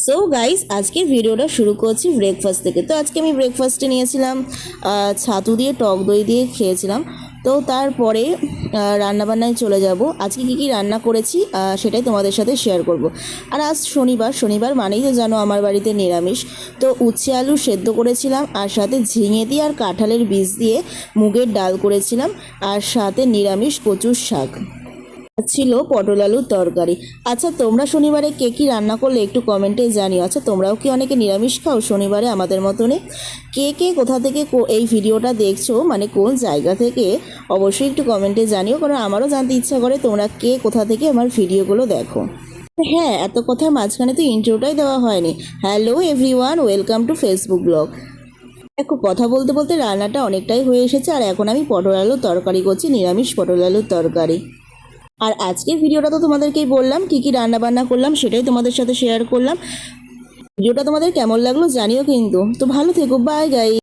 So guys, আজকের ভিডিওটা শুরু করছি ব্রেকফাস্ট থেকে। তো আজকে আমি ব্রেকফাস্টে নিয়েছিলাম ছাতু দিয়ে টক দই দিয়ে খেয়েছিলাম। তো তারপরে রান্নাবান্নায় চলে যাব। আজকে কী কী রান্না করেছি সেটাই তোমাদের সাথে শেয়ার করব। আর আজ শনিবার, শনিবার মানেই তো জানো আমার বাড়িতে নিরামিষ। তো উচ্ছে আলু সেদ্ধ করেছিলাম, আর সাথে ঝিঙে দিয়ে আর কাঁঠালের বীজ দিয়ে মুগের ডাল করেছিলাম, আর সাথে নিরামিষ কচুর শাক ছিল, পটল আলুর তরকারি। আচ্ছা, তোমরা শনিবারে কে কী রান্না করলে একটু কমেন্টে জানিও। আচ্ছা, তোমরাও কি অনেকে নিরামিষ খাও শনিবারে আমাদের মতনে? কে কে কোথা থেকে এই ভিডিওটা দেখছো, মানে কোন জায়গা থেকে, অবশ্যই একটু কমেন্টে জানিও, কারণ আমারও জানতে ইচ্ছা করে তোমরা কে কোথা থেকে আমার ভিডিওগুলো দেখো। হ্যাঁ, এত কথার মাঝখানে তো ইন্ট্রোটাই দেওয়া হয়নি। Hello everyone, welcome to Facebook blog. দেখো, কথা বলতে বলতে রান্নাটা অনেকটাই হয়ে এসেছে, আর এখন আমি পটল আলুর তরকারি করছি, নিরামিষ পটল আলুর তরকারি। আর আজকের ভিডিওটা তো তোমাদেরকেই বললাম কী কী রান্না বান্না করলাম, সেটাই তোমাদের সাথে শেয়ার করলাম। ভিডিওটা তোমাদের কেমন লাগলো জানিও কিন্তু। তো ভালো থেকো, বাই গাইস।